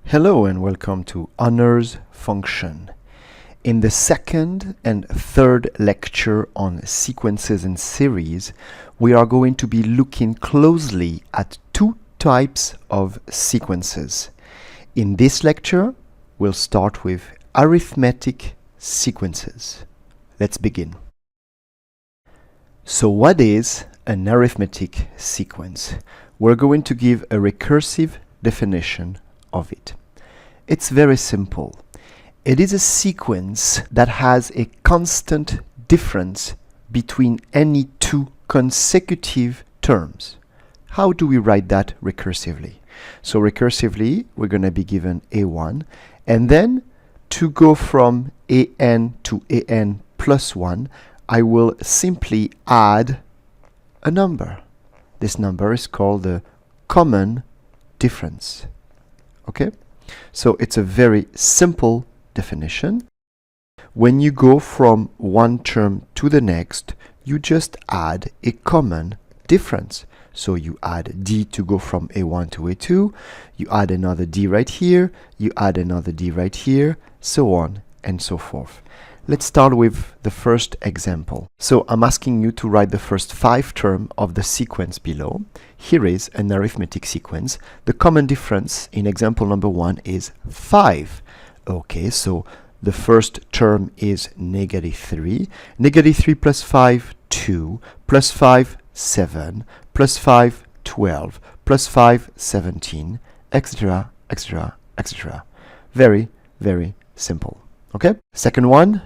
Hello and welcome to Honors Function. In the second and third lecture on sequences and series, we are going to be looking closely at two types of sequences. In this lecture, we'll start with arithmetic sequences. Let's begin. So what is an arithmetic sequence? We're going to give a recursive definition of it. It's very simple. It is a sequence that has a constant difference between any two consecutive terms. How do we write that recursively? So recursively, we're going to be given a1, and then to go from an to an plus 1, I will simply add a number. This number is called the common difference. Okay? So it's a very simple definition. When you go from one term to the next, you just add a common difference. So you add d to go from a1 to a2, you add another d right here, you add another d right here, so on and so forth. Let's start with the first example. So I'm asking you to write the first 5 terms of the sequence below. Here is an arithmetic sequence. The common difference in example number 1 is 5. Okay, so the first term is negative 3. Negative 3 plus 5, 2. Plus 5, 7. Plus 5, 12. Plus 5, 17, etc., etc., etc. Very, very simple. Okay? Second one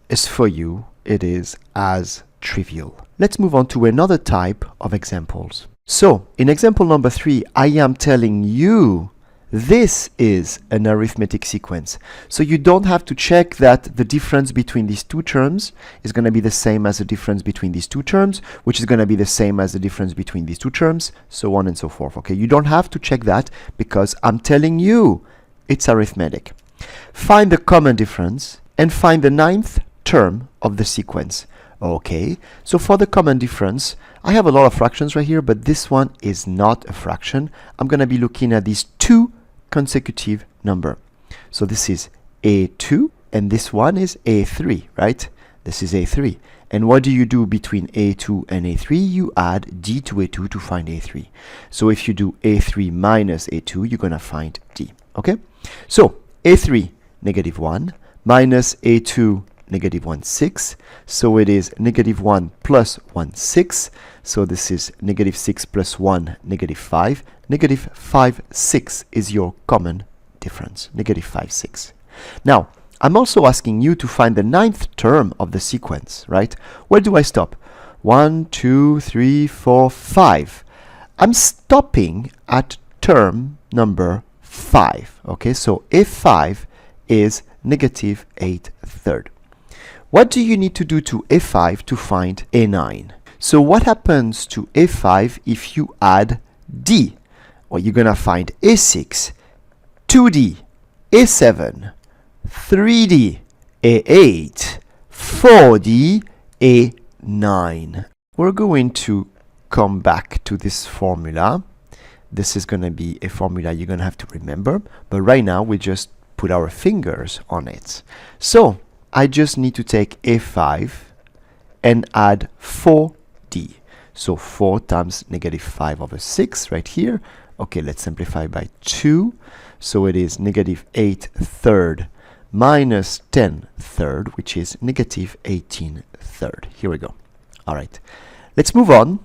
is for you. It is as trivial. Let's move on to another type of examples. So, in example number 3, I am telling you this is an arithmetic sequence. So you don't have to check that the difference between these two terms is going to be the same as the difference between these two terms, which is going to be the same as the difference between these two terms, so on and so forth. Okay, you don't have to check that because I'm telling you it's arithmetic. Find the common difference and find the 9th term of the sequence. Okay, so for the common difference, I have a lot of fractions right here, but this one is not a fraction. I'm going to be looking at these two consecutive numbers. So this is a2 and this one is a3, right? This is a3. And what do you do between a2 and a3? You add d to a2 to find a3. So if you do a3 minus a2, you're going to find d. Okay? So a3, negative 1, minus a2, negative 1, 6. So it is negative 1 plus 1, 6. So this is negative 6 plus 1, negative 5. Negative 5, 6 is your common difference. Negative 5, 6. Now, I'm also asking you to find the 9th term of the sequence, right? Where do I stop? 1, 2, 3, 4, 5. I'm stopping at term number 5. Okay, so a5 is negative 8/3. What do you need to do to a5 to find a9? So what happens to a5 if you add d? Well, you're going to find a6, 2d, a7, 3d, a8, 4d, a9. We're going to come back to this formula. This is going to be a formula you're going to have to remember, but right now we just put our fingers on it. So I just need to take a5 and add 4d. So 4 times negative 5 over 6 right here. Okay, let's simplify by 2. So it is negative 8/3 minus 10/3, which is negative 18/3. Here we go. All right. Let's move on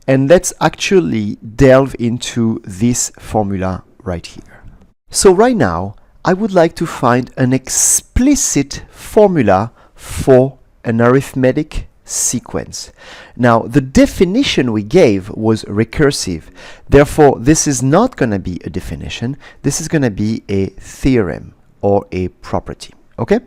and let's actually delve into this formula right here. So right now, I would like to find an explicit formula for an arithmetic sequence. Now, the definition we gave was recursive. Therefore, this is not going to be a definition. This is going to be a theorem or a property. Okay?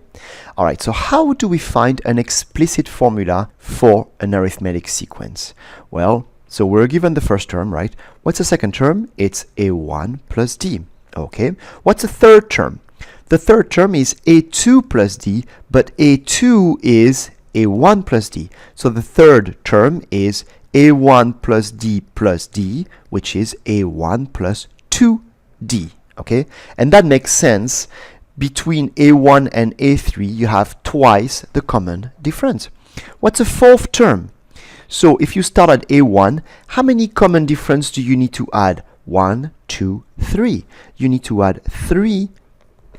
All right, so how do we find an explicit formula for an arithmetic sequence? Well, so we're given the first term, right? What's the second term? It's a1 plus d. Okay, what's the third term? The third term is a2 plus d, but a2 is a1 plus d. So the third term is a1 plus d, which is a1 plus 2d. okay? And that makes sense. Between A1 and A3, you have twice the common difference. What's a fourth term? So if you start at A1, how many common difference do you need to add? 1, 2, 3. You need to add 3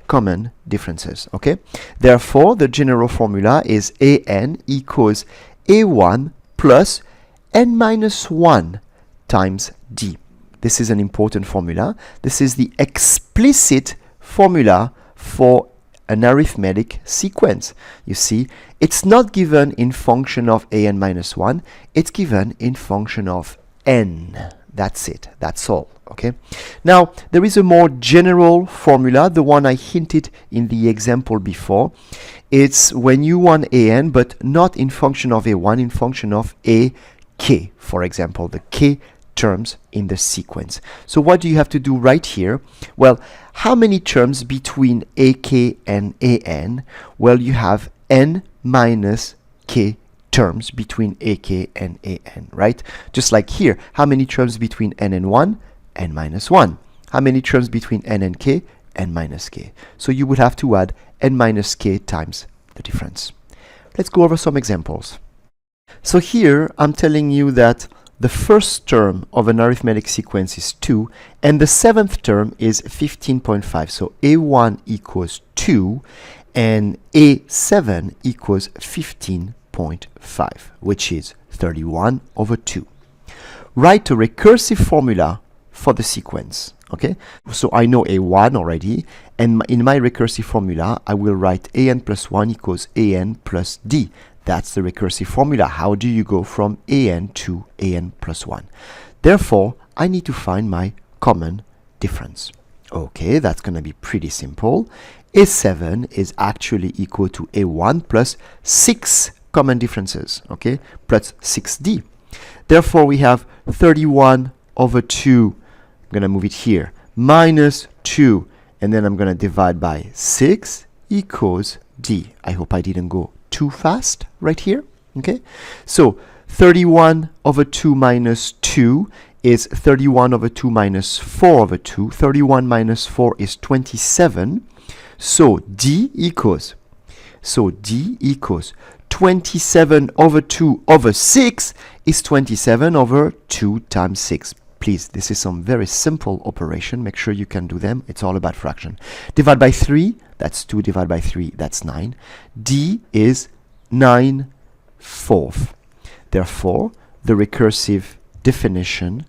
common differences, okay? Therefore, the general formula is AN equals A1 plus N minus 1 times D. This is an important formula. This is the explicit formula for an arithmetic sequence. You see, it's not given in function of an minus 1, it's given in function of n. That's it, that's all, okay? Now, there is a more general formula, the one I hinted in the example before. It's when you want an, but not in function of a1, in function of a k, for example, the k terms in the sequence. So what do you have to do right here? Well, how many terms between ak and an? Well, you have n minus k terms between ak and an, right? Just like here, how many terms between n and 1? N minus 1. How many terms between n and k? N minus k. So you would have to add n minus k times the difference. Let's go over some examples. So here, I'm telling you that the first term of an arithmetic sequence is 2, and the seventh term is 15.5. So A1 equals 2, and A7 equals 15.5, which is 31 over 2. Write a recursive formula for the sequence. Okay, so I know A1 already, and in my recursive formula, I will write AN plus 1 equals AN plus D. That's the recursive formula. How do you go from AN to AN plus 1? Therefore, I need to find my common difference. Okay, that's going to be pretty simple. A7 is actually equal to A1 plus 6 common differences, okay, plus 6D. Therefore, we have 31 over 2. I'm going to move it here, minus 2, and then I'm going to divide by 6 equals D. I hope I didn't go too fast right here, okay? So 31 over 2 minus 2 is 31 over 2 minus 4 over 2. 31 minus 4 is 27. So D equals 27 over 2 over 6 is 27 over 2 times 6. Please, this is some very simple operation. Make sure you can do them. It's all about fraction. Divide by 3, that's 2. Divide by 3, that's 9. D is 9/4. Therefore, the recursive definition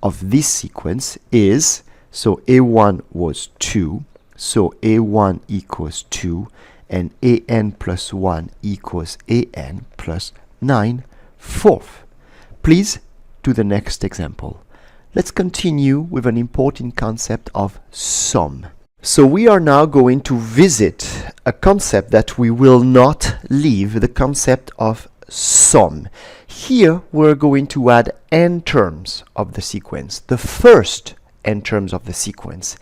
of this sequence is, so A1 was 2, so A1 equals 2, and AN plus 1 equals AN plus 9/4. Please do the next example. Let's continue with an important concept of sum. So we are now going to visit a concept that we will not leave, the concept of sum. Here we're going to add n terms of the sequence, the first n terms of the sequence.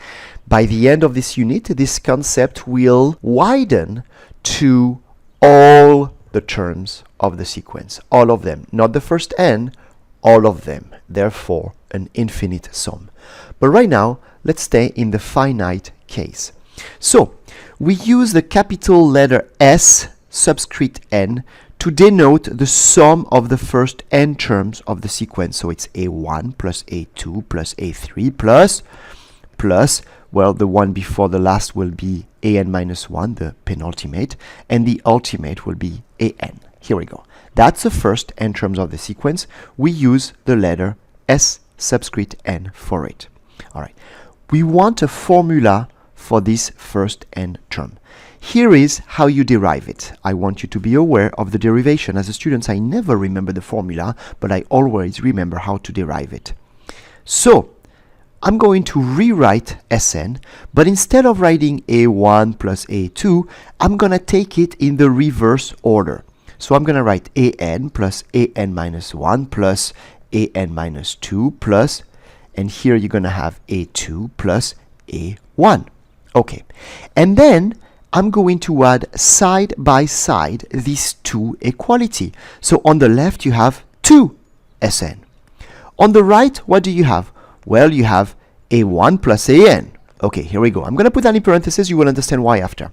By the end of this unit, this concept will widen to all the terms of the sequence, all of them, not the first n, all of them, therefore an infinite sum. But right now, let's stay in the finite case. So, we use the capital letter S subscript n to denote the sum of the first n terms of the sequence. So it's A1 plus A2 plus A3 plus, well, the one before the last will be AN minus 1, the penultimate, and the ultimate will be AN. Here we go. That's the first n terms of the sequence. We use the letter S subscript n for it. All right. We want a formula for this first n term. Here is how you derive it. I want you to be aware of the derivation. As a student, I never remember the formula, but I always remember how to derive it. So, I'm going to rewrite Sn, but instead of writing A1 plus A2, I'm going to take it in the reverse order. So I'm going to write AN plus AN minus 1 plus AN minus 2 plus, and here you're going to have A2 plus A1. Okay, and then I'm going to add side by side these two equality. So on the left you have 2 Sn. On the right, what do you have? Well, you have A1 plus AN. Okay, here we go. I'm going to put that in parentheses. You will understand why after.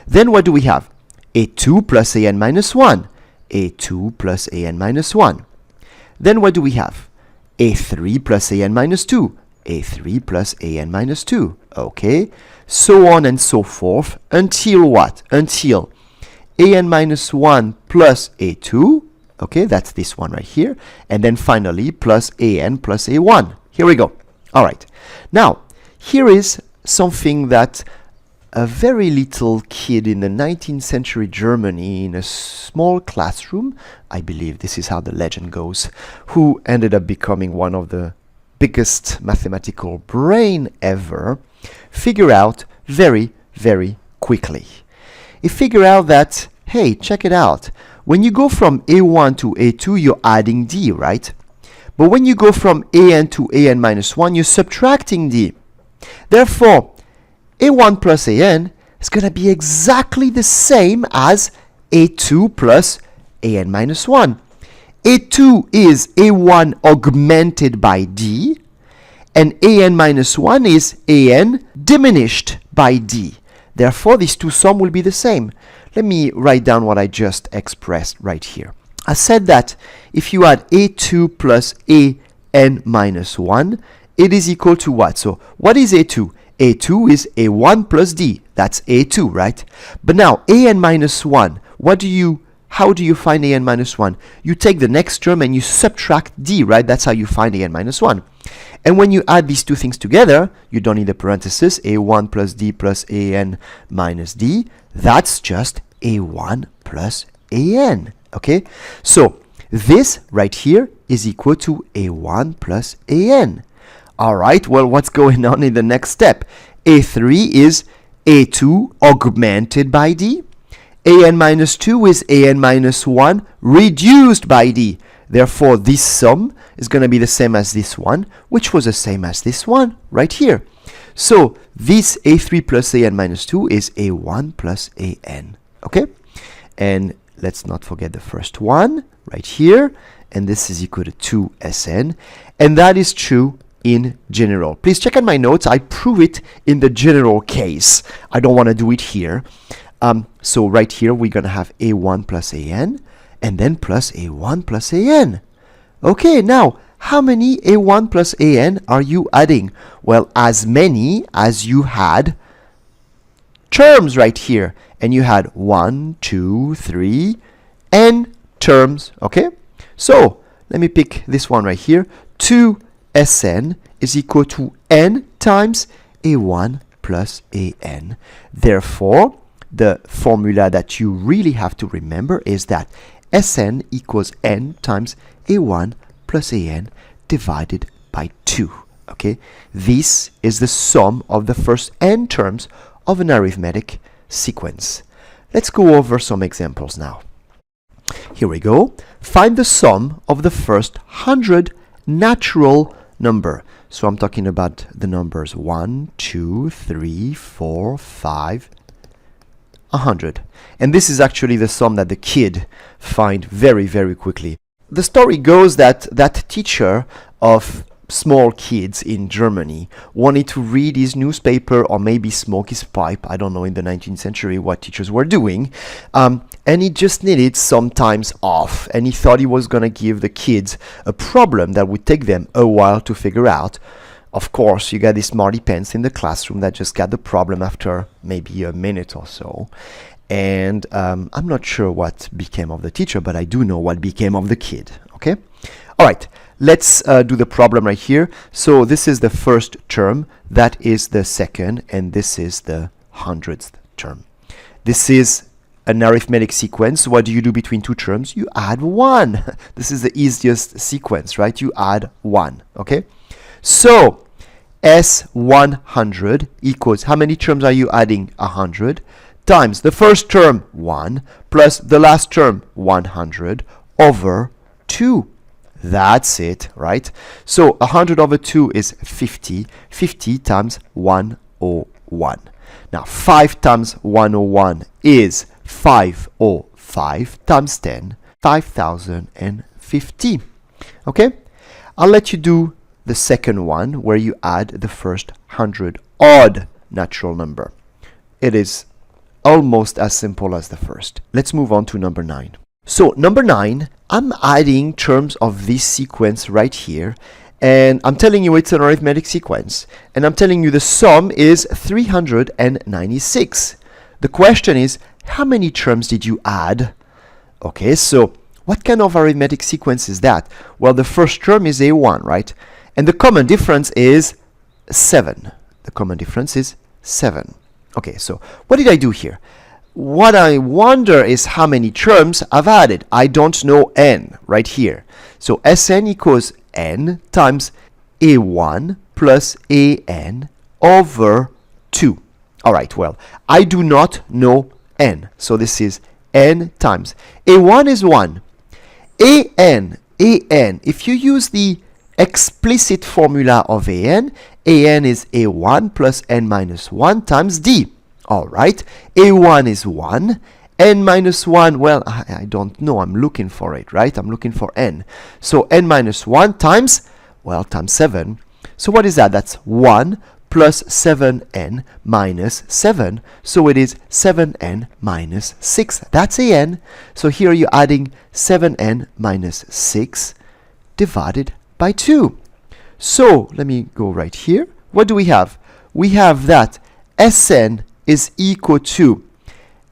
Then what do we have? A2 plus an minus 1. A2 plus an minus 1. Then what do we have? A3 plus an minus 2. A3 plus an minus 2. Okay, so on and so forth until what? Until an minus 1 plus a2. Okay, that's this one right here. And then finally plus an plus a1. Here we go. All right. Now, here is something that a very little kid in the 19th century Germany in a small classroom, I believe this is how the legend goes, who ended up becoming one of the biggest mathematical brain ever, figure out very, very quickly. He figured out that, hey, check it out. When you go from a1 to a2, you're adding d, right? But when you go from an to an minus 1, you're subtracting d. Therefore, a1 plus an is going to be exactly the same as a2 plus an minus 1. a2 is a1 augmented by d, and an minus 1 is an diminished by d. Therefore, these two sums will be the same. Let me write down what I just expressed right here. I said that if you add a2 plus an minus 1, it is equal to what? So what is a2? a2 is a1 plus d. That's a2, right? But now an minus 1, how do you find an minus 1? You take the next term and you subtract d, right? That's how you find an minus 1. And when you add these two things together, you don't need a parenthesis, a1 plus d plus an minus d. That's just a1 plus an. Okay? So this right here is equal to a1 plus an. Alright, well, what's going on in the next step? a3 is a2 augmented by d. an minus 2 is an minus 1 reduced by d. Therefore, this sum is going to be the same as this one, which was the same as this one right here. So this a3 plus an minus 2 is a1 plus an. Okay? And let's not forget the first one right here. And this is equal to 2Sn. And that is true in general. Please check out my notes. I prove it in the general case. I don't want to do it here. So right here, we're going to have a1 plus an, and then plus a1 plus an. Okay, now, how many a1 plus an are you adding? Well, as many as you had terms right here. And you had 1, 2, 3, n terms. Okay? So, let me pick this one right here. 2Sn is equal to n times a1 plus an. Therefore, the formula that you really have to remember is that Sn equals n times a1 plus an divided by 2. Okay? This is the sum of the first n terms of an arithmetic sequence. Let's go over some examples now. Here we go. Find the sum of the first 100 natural number. So I'm talking about the numbers 1, 2, 3, 4, 5, 100. And this is actually the sum that the kid find very, very quickly. The story goes that that teacher of small kids in Germany wanted to read his newspaper or maybe smoke his pipe. I don't know in the 19th century what teachers were doing. And he just needed some times off. And he thought he was going to give the kids a problem that would take them a while to figure out. Of course, you got these smarty pants in the classroom that just got the problem after maybe a minute or so. And I'm not sure what became of the teacher, but I do know what became of the kid. Okay? All right. Let's do the problem right here. So this is the first term, that is the second, and this is the 100th term. This is an arithmetic sequence. What do you do between two terms? You add 1. This is the easiest sequence, right? You add 1, okay? So S100 equals, how many terms are you adding? 100 times the first term 1 plus the last term 100 over 2. That's it, right? So 100 over 2 is 50. 50 times 101. Now 5 times 101 is 505 times 10, 5050. Okay? I'll let you do the second one where you add the first 100 odd natural number. It is almost as simple as the first. Let's move on to number 9. So number 9, I'm adding terms of this sequence right here, and I'm telling you it's an arithmetic sequence, and I'm telling you the sum is 396. The question is, how many terms did you add? Okay, so what kind of arithmetic sequence is that? Well, the first term is a1, right? And the common difference is 7. The common difference is 7. Okay, so what did I do here? What I wonder is how many terms I've added. I don't know n right here. So Sn equals n times a1 plus an over 2. All right, well, I do not know n. So this is n times. a1 is 1. an, if you use the explicit formula of an is a1 plus n minus 1 times d. All right, a1 is 1, n minus 1, well, I don't know, I'm looking for it, right? I'm looking for n. So n minus 1 times, well, times 7. So what is that? That's 1 plus 7n minus 7. So it is 7n minus 6. That's an. So here you're adding 7n minus 6 divided by 2. So let me go right here. What do we have? We have that Sn is equal to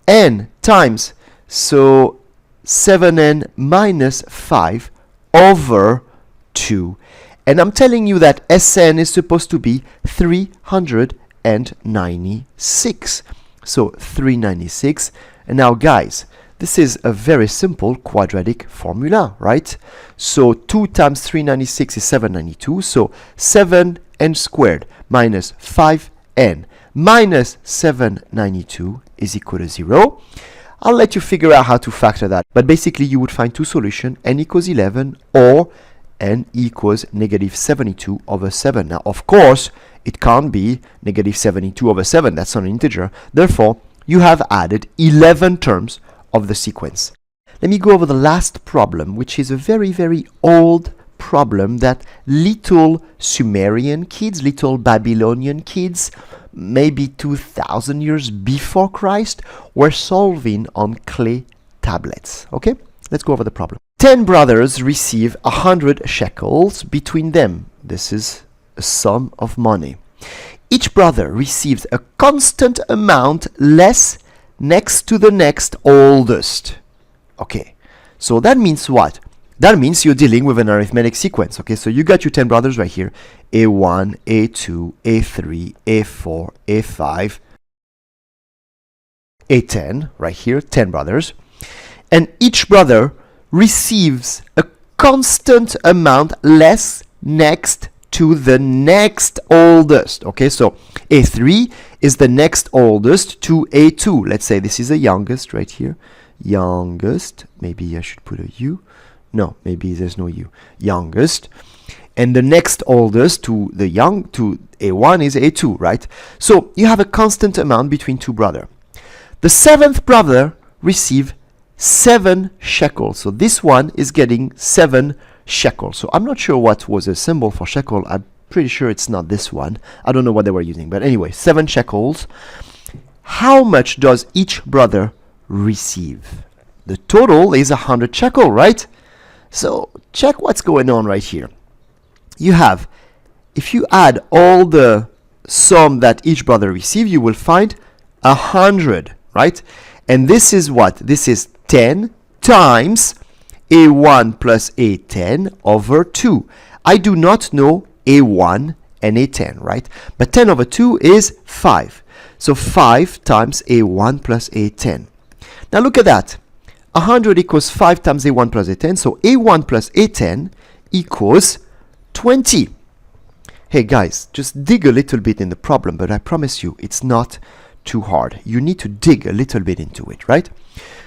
n times, so 7n minus 5 over 2. And I'm telling you that Sn is supposed to be 396. So 396. And now, guys, this is a very simple quadratic formula, right? So 2 times 396 is 792. So 7n squared minus 5n minus 792 is equal to 0. I'll let you figure out how to factor that. But basically, you would find two solutions, n equals 11 or n equals negative 72 over 7. Now, of course, it can't be negative 72 over 7. That's not an integer. Therefore, you have added 11 terms of the sequence. Let me go over the last problem, which is a very, very old problem that little Sumerian kids, little Babylonian kids, maybe 2,000 years before Christ, were solving on clay tablets. Okay, let's go over the problem. 10 brothers receive 100 shekels between them. This is a sum of money. Each brother receives a constant amount less next to the next oldest. Okay, so that means what? That means you're dealing with an arithmetic sequence. Okay, so you got your 10 brothers right here. A1, A2, A3, A4, A5, A10, right here, 10 brothers. And each brother receives a constant amount less next to the next oldest. Okay, so A3 is the next oldest to A2. Let's say this is the youngest right here. Youngest, maybe I should put a U. No, maybe there's no U. Youngest. And the next oldest to the to A1 is A2, right? So you have a constant amount between two brothers. The 7th brother receives 7 shekels. So this one is getting 7 shekels. So I'm not sure what was a symbol for shekel. I'm pretty sure it's not this one. I don't know what they were using. But anyway, 7 shekels. How much does each brother receive? The total is 100 shekel, right? So check what's going on right here. You have, if you add all the sum that each brother receives, you will find 100, right? And this is what? This is 10 times A1 plus A10 over 2. I do not know A1 and A10, right? But 10 over 2 is 5. So 5 times A1 plus A10. Now look at that. 100 equals 5 times A1 plus A10. So A1 plus A10 equals 20. Hey guys, just dig a little bit in the problem, but I promise you it's not too hard. You need to dig a little bit into it, right?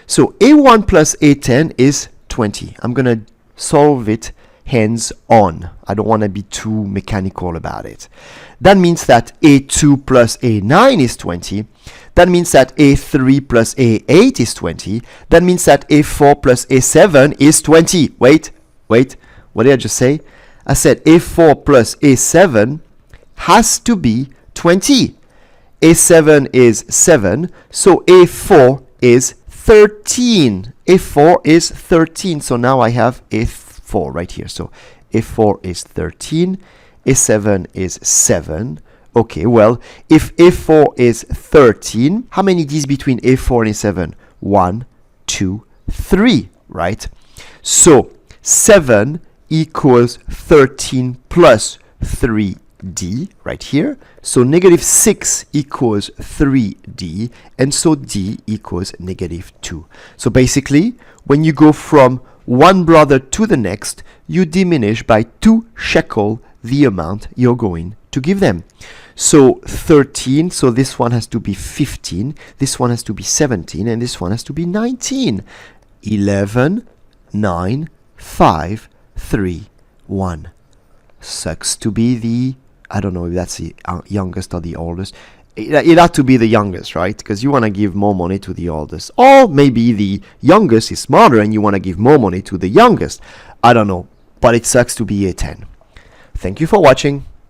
So A1 plus A10 is 20. I'm going to solve it hands-on. I don't want to be too mechanical about it. That means that A2 plus A9 is 20. That means that A3 plus A8 is 20. That means that A4 plus A7 is 20. Wait. What did I just say? I said A4 plus A7 has to be 20. A7 is 7, so A4 is 13. A4 is 13, so now I have A4 right here. So A4 is 13, A7 is 7. Okay, well, if A4 is 13, how many D's between A4 and A7? 1, 2, 3, right? So 7 equals 13 plus 3D right here. So negative 6 equals 3D, and so D equals negative 2. So basically, when you go from one brother to the next, you diminish by 2 shekel the amount you're going to give them. So 13, so this one has to be 15, this one has to be 17, and this one has to be 19. 11, 9, 5, 3, 1. Sucks to be the, I don't know if that's the youngest or the oldest. It had to be the youngest, right? Because you want to give more money to the oldest. Or maybe the youngest is smarter and you want to give more money to the youngest. I don't know. But it sucks to be a 10. Thank you for watching.